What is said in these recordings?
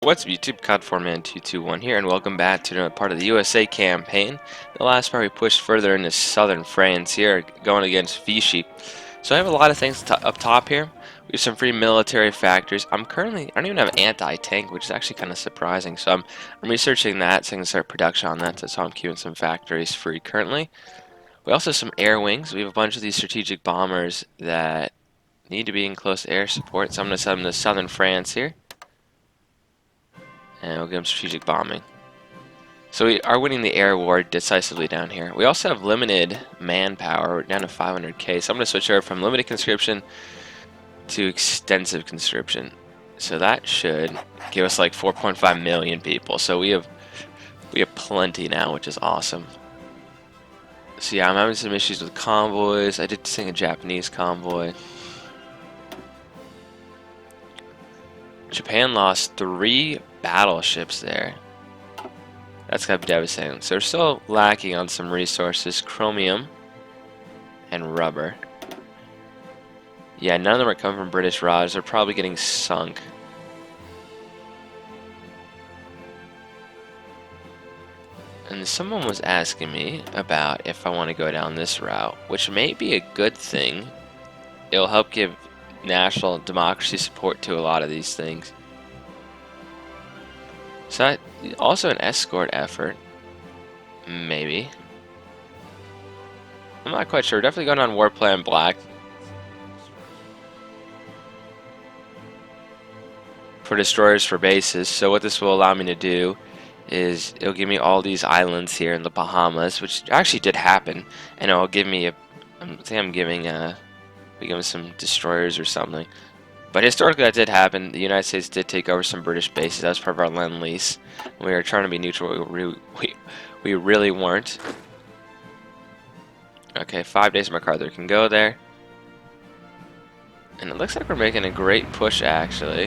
What's up YouTube, COD4Man221 here, and welcome back to another part of the USA campaign. The last part we pushed further into southern France here, going against Vichy. So I have a lot of things up top here. We have some free military factories. I don't even have anti-tank, which is actually kind of surprising. So I'm researching that, so I can start production on that. So I'm keeping some factories free currently. We also have some air wings. We have a bunch of these strategic bombers that need to be in close air support. So I'm going to send them to southern France here. And we'll give them strategic bombing. So we are winning the air war decisively down here. We also have limited manpower. We're down to 500k. So I'm going to switch over from limited conscription to extensive conscription. So that should give us like 4.5 million people. So we have plenty now, which is awesome. So yeah, I'm having some issues with convoys. I did sing a Japanese convoy. Japan lost 3 battleships there. That's kind of devastating. So they're still lacking on some resources, chromium and rubber. Yeah, none of them are coming from British Raj. They're probably getting sunk. And someone was asking me about if I want to go down this route, which may be a good thing. It'll help give national democracy support to a lot of these things. So also an escort effort, maybe. I'm not quite sure. Definitely going on War Plan Black for destroyers for bases. So what this will allow me to do is it'll give me all these islands here in the Bahamas, which actually did happen, and it'll give me I think I'm giving some destroyers or something. But historically that did happen. The United States did take over some British bases. That was part of our Lend-Lease. We were trying to be neutral. We really weren't. Okay, 5 days MacArthur can go there. And it looks like we're making a great push, actually.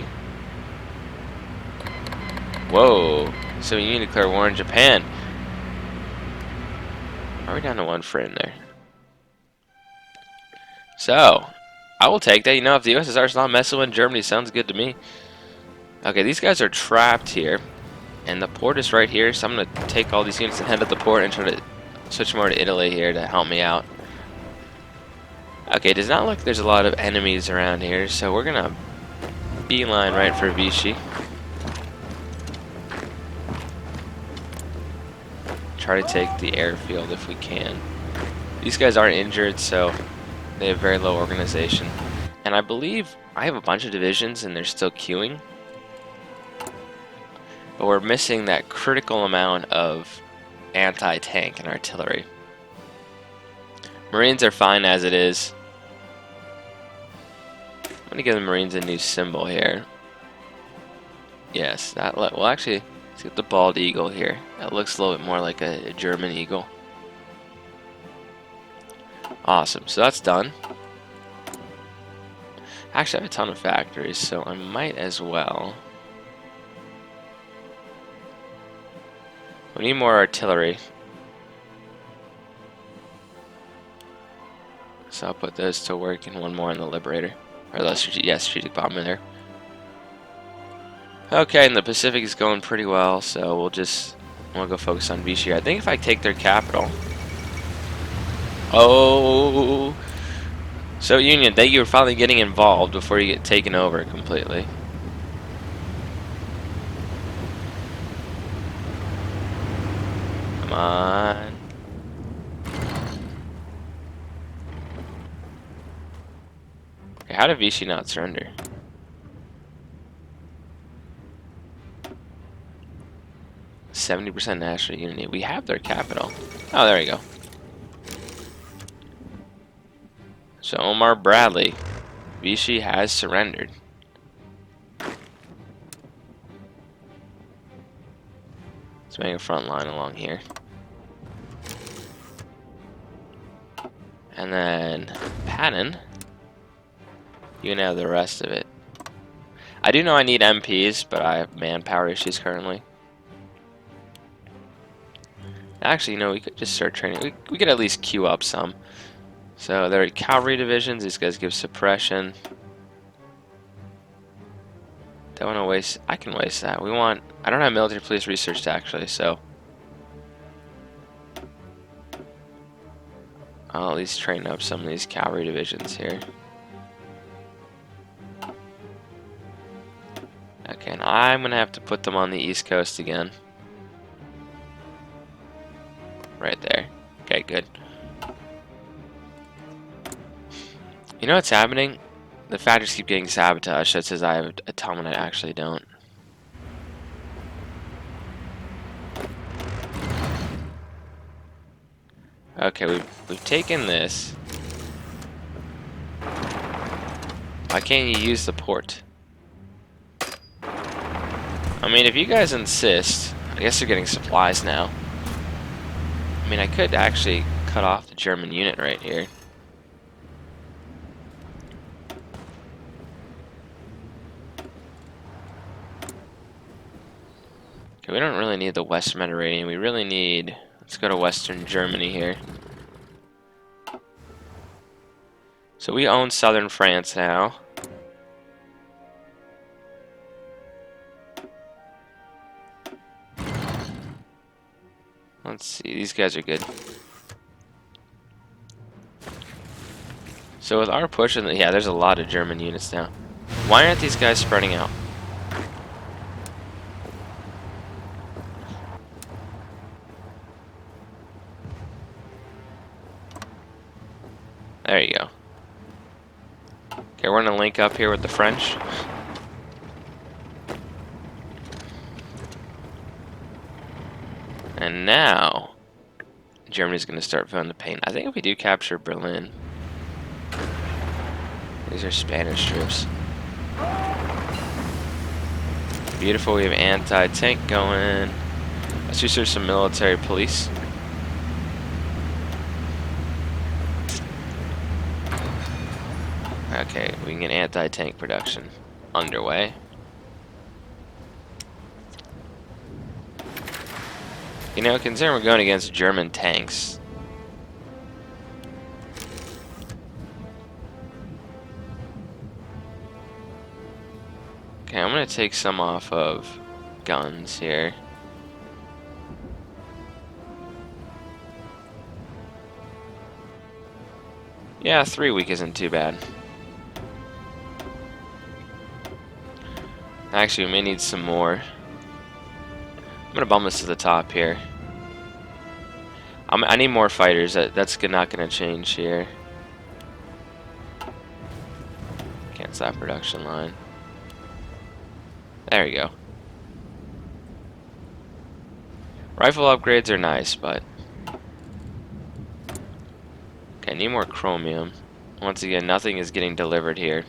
Whoa. So you need to declare war on Japan. Are we down to 1 friend there? So, I will take that. You know, if the USSR is not messing with Germany, sounds good to me. Okay, these guys are trapped here. And the port is right here, so I'm going to take all these units and head to the port and try to switch more to Italy here to help me out. Okay, it does not look like there's a lot of enemies around here, so we're going to beeline right for Vichy. Try to take the airfield if we can. These guys aren't injured, so they have very low organization. And I believe I have a bunch of divisions and they're still queuing. But we're missing that critical amount of anti-tank and artillery. Marines are fine as it is. I'm going to give the Marines a new symbol here. Yes, that well actually, let's get the bald eagle here. That looks a little bit more like a German eagle. Awesome, so that's done. Actually, I have a ton of factories, so I might as well. We need more artillery. So I'll put those to work and 1 more in the Liberator. Or the strategic bomber there. Okay, and the Pacific is going pretty well, so we'll go focus on Vichy. I think if I take their capital. Oh, so Union, thank you for finally getting involved before you get taken over completely. Come on. Okay, how did Vichy not surrender? %, national unity. We have their capital. Oh, there you go. So Omar Bradley, Vichy has surrendered. Let's make a front line along here. And then Patton, you can have the rest of it. I do know I need MPs, but I have manpower issues currently. Actually, you know, we could just start training. We could at least queue up some. So there are cavalry divisions. These guys give suppression. Don't want to waste. I can waste that. We want. I don't have military police research actually, so I'll at least train up some of these cavalry divisions here. Okay, and I'm gonna have to put them on the East Coast again. Right there. Okay, good. You know what's happening? The factories keep getting sabotaged. That says I have a ton when I actually don't. Okay, we've taken this. Why can't you use the port? I mean, if you guys insist, I guess they're getting supplies now. I mean, I could actually cut off the German unit right here. Okay, we don't really need the West Mediterranean. We really need... Let's go to Western Germany here. So we own southern France now. Let's see, these guys are good. So with our push, yeah, there's a lot of German units now. Why aren't these guys spreading out? There you go. Okay, we're gonna link up here with the French. And now, Germany's gonna start feeling the pain. I think if we do capture Berlin, these are Spanish troops. Beautiful, we have anti-tank going. Let's research some military police. Okay, we can get anti-tank production underway. You know, considering we're going against German tanks. Okay, I'm gonna take some off of guns here. Yeah, 3 week isn't too bad. Actually, we may need some more. I'm gonna bump this to the top here. I need more fighters. That's not gonna change here. Cancel that production line. There we go. Rifle upgrades are nice, but okay, need more chromium. Once again, nothing is getting delivered here.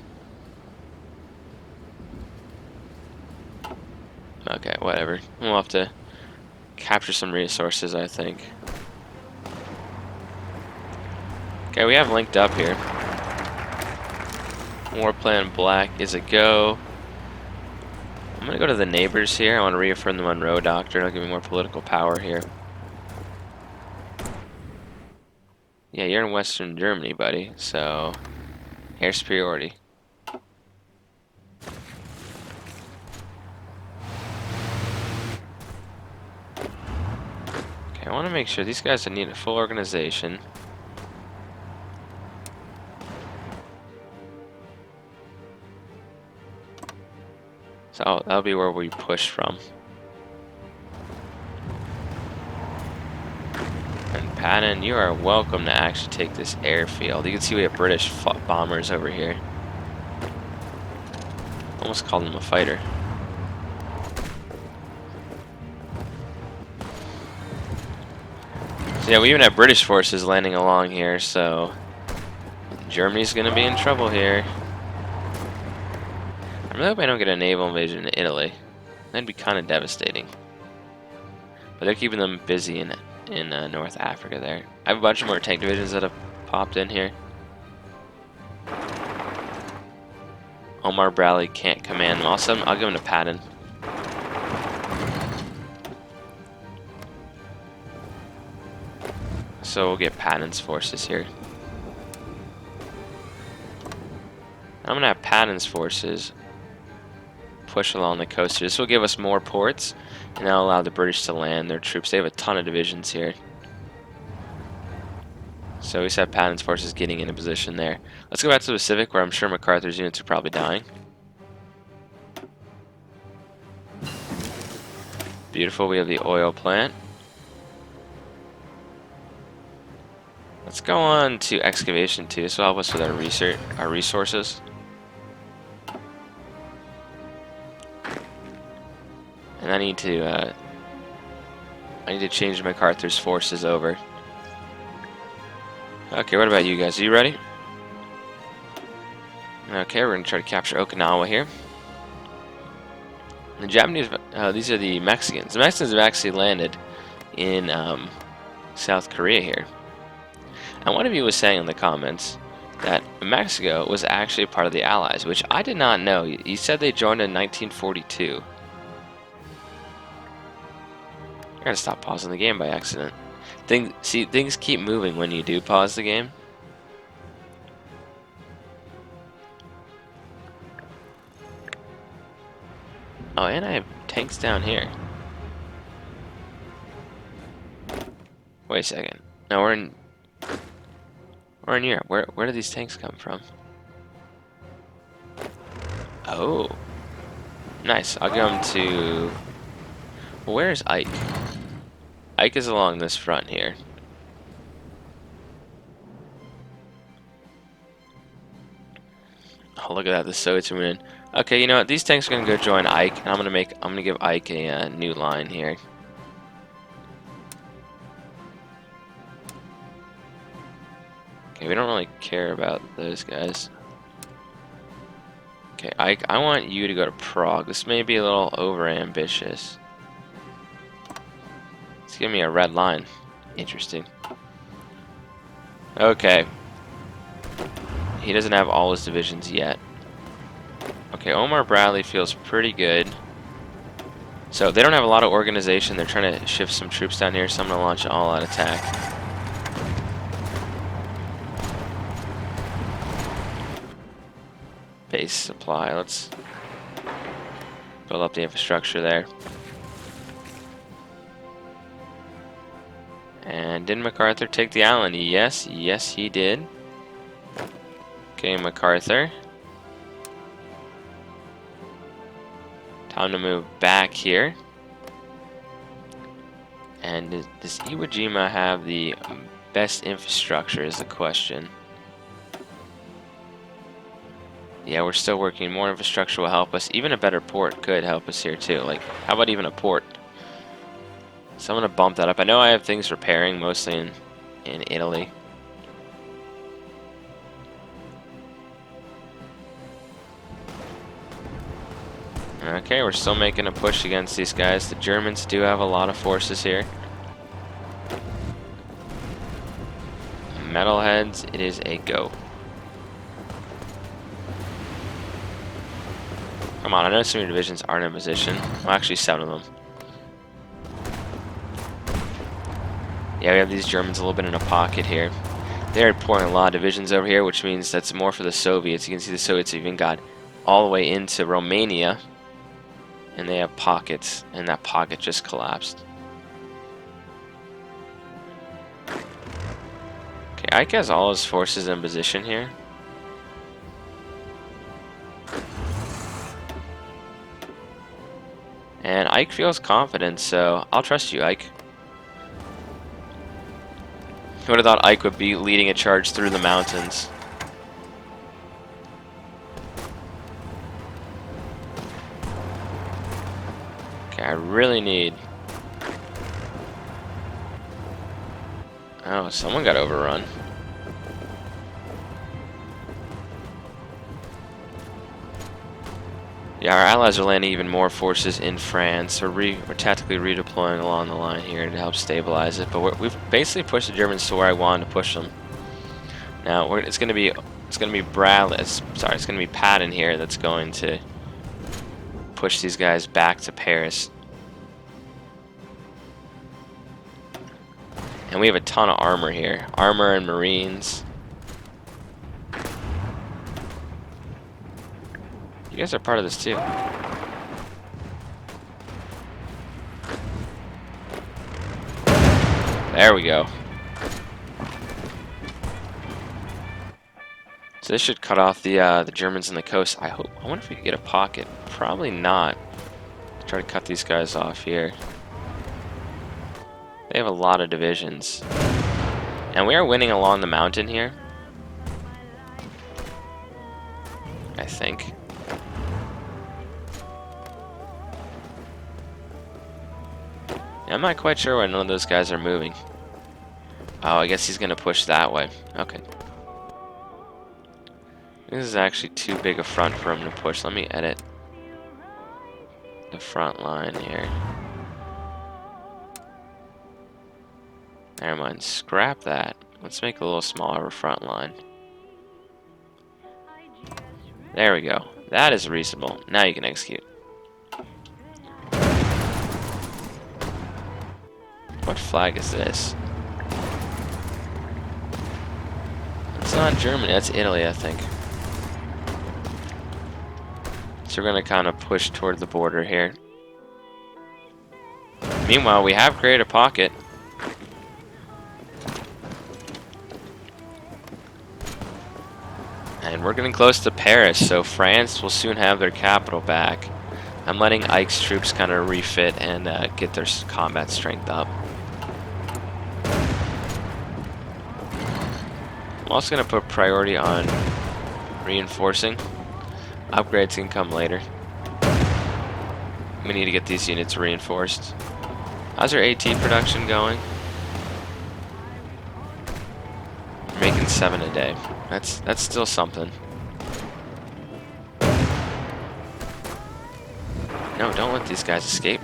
Okay, whatever. We'll have to capture some resources, I think. Okay, we have linked up here. War Plan Black is a go. I'm gonna go to the neighbors here. I want to reaffirm the Monroe Doctrine. It'll give me more political power here. Yeah, you're in Western Germany, buddy, so air superiority. Okay, I want to make sure these guys need a full organization. So that'll be where we push from. And Patton, you are welcome to actually take this airfield. You can see we have British bombers over here. Almost called him a fighter. So yeah, we even have British forces landing along here, so Germany's gonna be in trouble here. I really hope I don't get a naval invasion in Italy. That'd be kind of devastating. But they're keeping them busy in North Africa there. I have a bunch of more tank divisions that have popped in here. Omar Bradley can't command them. Also, I'll give him to Patton. So we'll get Patton's forces here. I'm gonna have Patton's forces push along the coast here. This will give us more ports, and that'll allow the British to land their troops. They have a ton of divisions here. So we just have Patton's forces getting into position there. Let's go back to the Pacific, where I'm sure MacArthur's units are probably dying. Beautiful, we have the oil plant. Let's go on to excavation too. This will help us with our resources. And I need to change MacArthur's forces over. Okay, what about you guys? Are you ready? Okay, we're gonna try to capture Okinawa here. The Japanese, these are the Mexicans. The Mexicans have actually landed in South Korea here. And one of you was saying in the comments that Mexico was actually part of the Allies, which I did not know. You said they joined in 1942. I gotta stop pausing the game by accident. Things keep moving when you do pause the game. Oh, and I have tanks down here. Wait a second. No, we're in Europe. Where do these tanks come from? Oh, nice. I'll go to. Where's Ike? Ike is along this front here. Oh, look at that. The Soviets are moving. Okay, you know what? These tanks are gonna go join Ike, and I'm gonna give Ike a new line here. Okay, we don't really care about those guys. Okay, Ike, I want you to go to Prague. This may be a little over-ambitious. Let's give me a red line. Interesting. Okay. He doesn't have all his divisions yet. Okay, Omar Bradley feels pretty good. So they don't have a lot of organization. They're trying to shift some troops down here, so I'm going to launch an all-out attack. Base supply. Let's build up the infrastructure there. And did MacArthur take the island? Yes, yes he did. Okay, MacArthur. Time to move back here. And does Iwo Jima have the best infrastructure is the question. Yeah, we're still working. More infrastructure will help us. Even a better port could help us here too. Like, how about even a port? So I'm going to bump that up. I know I have things repairing, mostly in Italy. Okay, we're still making a push against these guys. The Germans do have a lot of forces here. Metalheads, it is a go. Come on, I know some of your divisions aren't in position. Well, actually 7 of them. Yeah, we have these Germans a little bit in a pocket here. They're pouring a lot of divisions over here, which means that's more for the Soviets. You can see the Soviets even got all the way into Romania. And they have pockets, and that pocket just collapsed. Okay, Ike has all his forces in position here. And Ike feels confident, so I'll trust you, Ike. Who would have thought Ike would be leading a charge through the mountains? Okay, I really need... Oh, someone got overrun. Yeah, our allies are landing even more forces in France. We're tactically redeploying along the line here to help stabilize it. But we've basically pushed the Germans to where I wanted to push them. Now it's going to be Bradley. It's going to be Patton here that's going to push these guys back to Paris. And we have a ton of armor here. Armor and Marines. You guys are part of this too. There we go. So this should cut off the Germans on the coast. I wonder if we could get a pocket. Probably not. Try to cut these guys off here. They have a lot of divisions. And we are winning along the mountain here. I think. I'm not quite sure why none of those guys are moving. Oh, I guess he's going to push that way. Okay. This is actually too big a front for him to push. Let me edit the front line here. Never mind. Scrap that. Let's make a little smaller front line. There we go. That is reasonable. Now you can execute. What flag is this? It's not Germany, that's Italy, I think. So we're going to kind of push toward the border here. Meanwhile, we have created a pocket. And we're getting close to Paris, so France will soon have their capital back. I'm letting Ike's troops kind of refit and get their combat strength up. I'm also going to put priority on reinforcing. Upgrades can come later. We need to get these units reinforced. How's our AT production going? We're making 7 a day. That's still something. No, don't let these guys escape.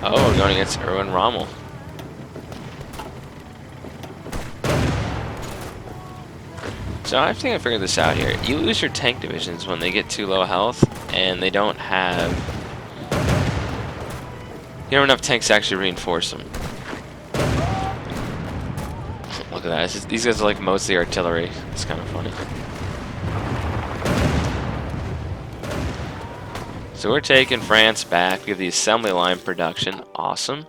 Oh, we're going against Erwin Rommel. So I think I figured this out here. You lose your tank divisions when they get too low health, and they don't have... You don't have enough tanks to actually reinforce them. Look at that. These guys are like mostly artillery. It's kind of funny. So we're taking France back. We have the assembly line production. Awesome.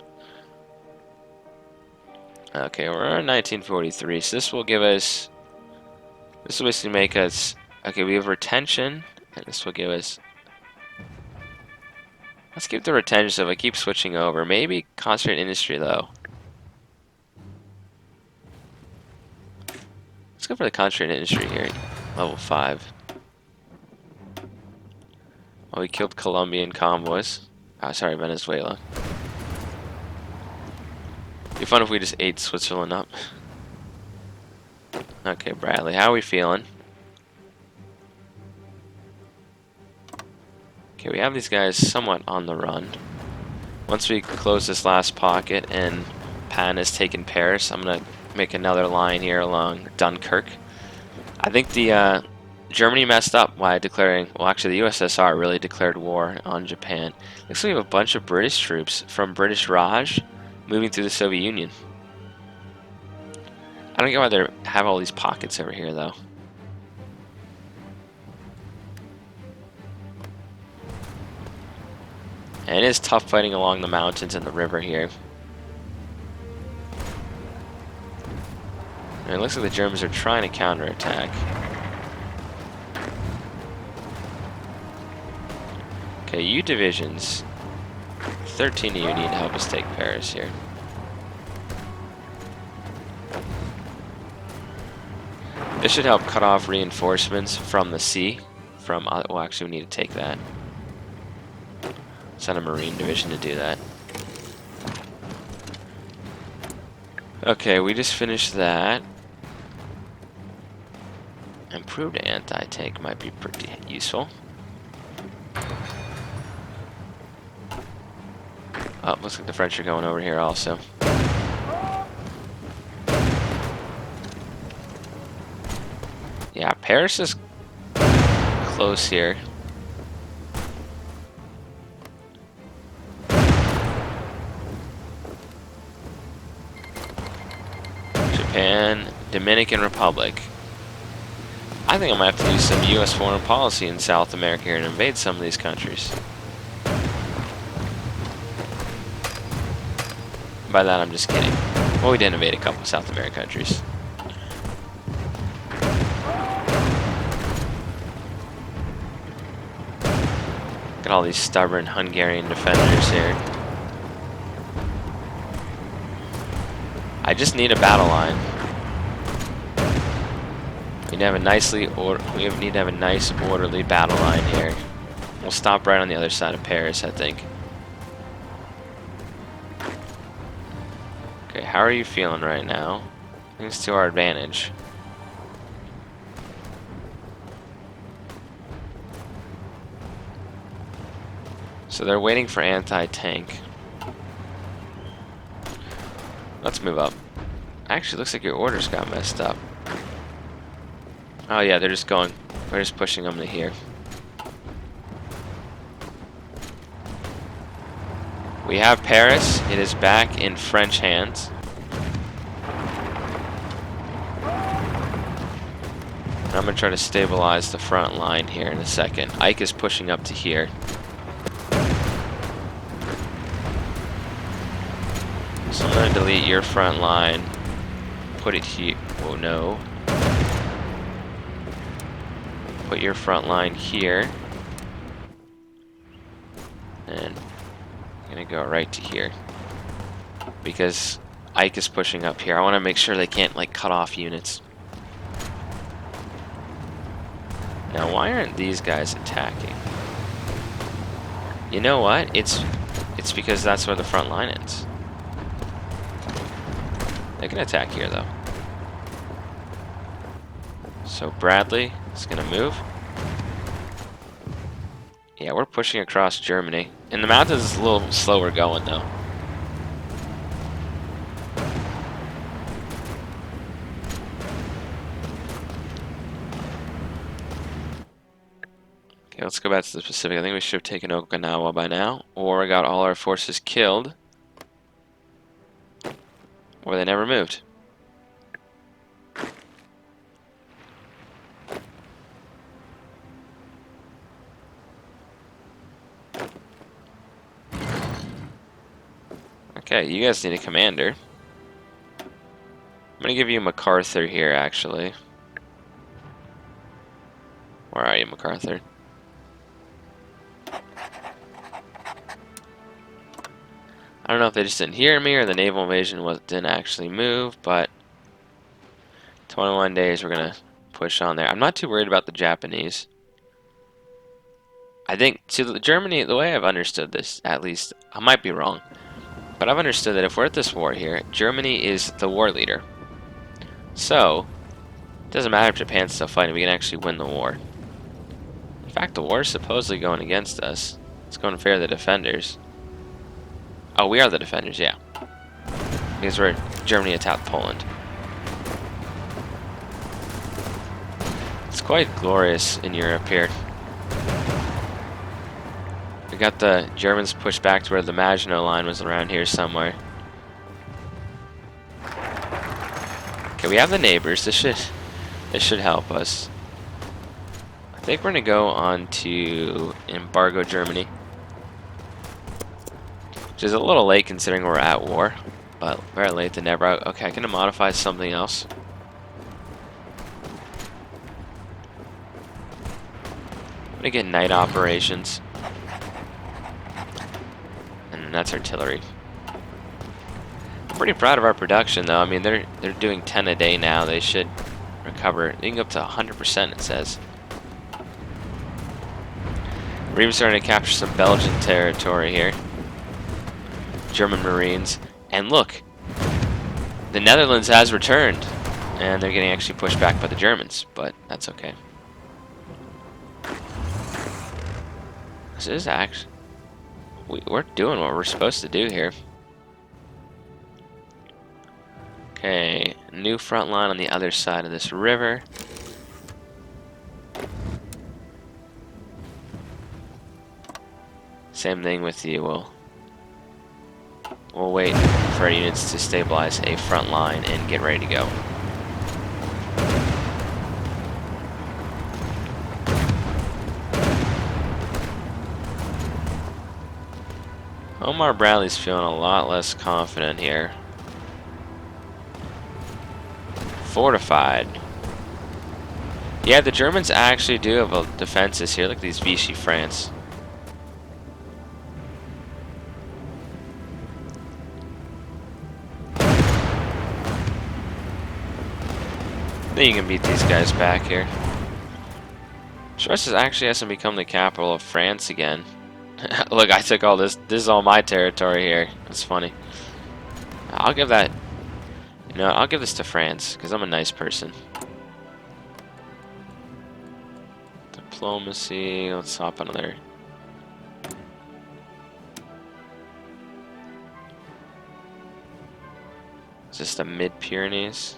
Okay, we're in 1943. So this will give us... This will basically make us... Okay, we have retention. And this will give us... Let's keep the retention so if I keep switching over. Maybe concentrate industry, though. Let's go for the concentrate industry here. Level 5. Oh, we killed Colombian convoys. Oh, sorry, Venezuela. It'd be fun if we just ate Switzerland up. Okay, Bradley, how are we feeling? Okay, we have these guys somewhat on the run. Once we close this last pocket and Pan has taken Paris, I'm going to make another line here along Dunkirk. I think the Germany messed up by declaring, well actually the USSR really declared war on Japan. Looks like we have a bunch of British troops from British Raj moving through the Soviet Union. I don't get why they have all these pockets over here though. And it is tough fighting along the mountains and the river here. And it looks like the Germans are trying to counterattack. Okay, you divisions. 13 of you need to help us take Paris here. This should help cut off reinforcements from the sea. Well, actually, we need to take that. Send a Marine division to do that. Okay, we just finished that. Improved anti-tank might be pretty useful. Oh, looks like the French are going over here also. Yeah, Paris is close here. Japan, Dominican Republic. I think I might have to do some U.S. foreign policy in South America here and invade some of these countries. By that, I'm just kidding. Well, we did invade a couple South American countries. Got all these stubborn Hungarian defenders here. I just need a battle line. We need to have a nice orderly battle line here. We'll stop right on the other side of Paris, I think. Okay, how are you feeling right now? I think it's to our advantage. So they're waiting for anti-tank. Let's move up. Actually, looks like your orders got messed up. Oh yeah, they're just pushing them to here. We have Paris. It is back in French hands. I'm going to try to stabilize the front line here in a second. Ike is pushing up to here. So I'm going to delete your front line. Put it here. Oh no. Put your front line here. And I'm going to go right to here. Because Ike is pushing up here. I want to make sure they can't like cut off units. Now, why aren't these guys attacking? You know what? It's because that's where the front line ends. They can attack here, though. So Bradley is going to move. Yeah, we're pushing across Germany. And the mountains is a little slower going, though. Okay, let's go back to the Pacific. I think we should have taken Okinawa by now. Or got all our forces killed. Or they never moved. Okay, you guys need a commander. I'm gonna give you MacArthur here, actually. Where are you, MacArthur? I don't know if they just didn't hear me or the naval invasion didn't actually move, but 21 days we're gonna push on there. I'm not too worried about the Japanese. I think, see, Germany, the way I've understood this, at least, I might be wrong, but I've understood that if we're at this war here, Germany is the war leader. So, it doesn't matter if Japan's still fighting, we can actually win the war. In fact, the war is supposedly going against us. It's going to favor the defenders. Oh, we are the defenders, yeah. Because Germany attacked Poland. It's quite glorious in Europe here. We got the Germans pushed back to where the Maginot Line was around here somewhere. Okay, we have the neighbors. This should help us. I think we're gonna go on to embargo Germany. Which is a little late considering we're at war, but better late than never. Okay, I can modify something else. I'm gonna get night operations. And that's artillery. I'm pretty proud of our production though. I mean, they're doing 10 a day now. They should recover. They can go up to 100%, it says. We're even starting to capture some Belgian territory here. German Marines. And look, the Netherlands has returned. And they're getting actually pushed back by the Germans, but that's okay. This is actually... We're doing what we're supposed to do here. Okay, new front line on the other side of this river. Same thing with you. We'll wait for our units to stabilize a front line and get ready to go. Omar Bradley's feeling a lot less confident here. Fortified. Yeah, the Germans actually do have a defenses here. Look at these Vichy France. I think you can beat these guys back here. Stress actually hasn't become the capital of France again. Look, I took all this. This is all my territory here. That's funny. I'll give that. You know, I'll give this to France because I'm a nice person. Diplomacy. Let's hop another. Is this the Mid-Pyrenees?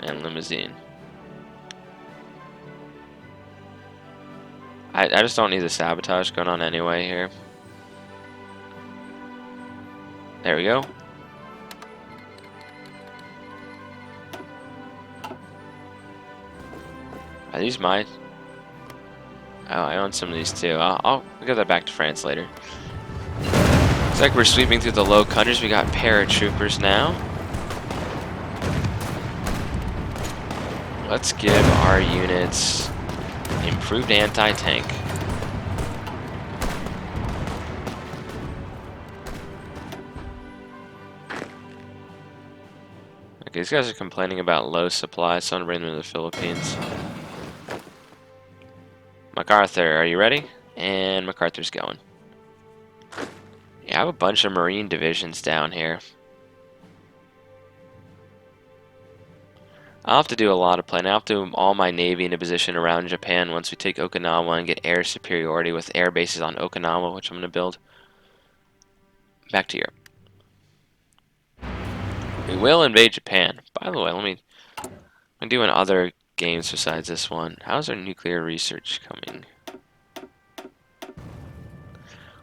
And Limousine. I just don't need the sabotage going on anyway here. There we go. Are these mine? Oh, I own some of these too. I'll give that back to France later. Looks like we're sweeping through the Low Countries. We got paratroopers now. Let's give our units improved anti-tank. Okay, these guys are complaining about low supply, so I'm gonna bring them to the Philippines. MacArthur, are you ready? And MacArthur's going. Yeah, I have a bunch of Marine divisions down here. I'll have to do a lot of planning. I'll have to do all my Navy in a position around Japan once we take Okinawa and get air superiority with air bases on Okinawa, which I'm going to build. Back to Europe. We will invade Japan. By the way, I'm doing other games besides this one. How's our nuclear research coming?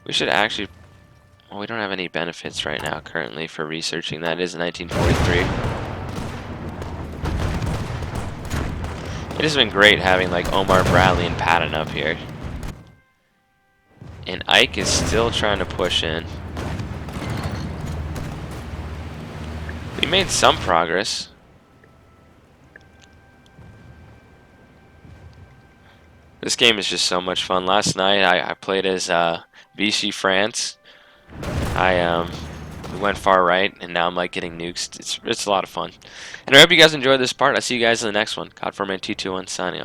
We should actually... Well, we don't have any benefits right now currently for researching. That is 1943. It has been great having like Omar Bradley and Patton up here. And Ike is still trying to push in. We made some progress. This game is just so much fun. Last night I played as Vichy France. We went far right, and now I'm like getting nukes. It's a lot of fun. And I hope you guys enjoyed this part. I'll see you guys in the next one. God4Man221 signing off.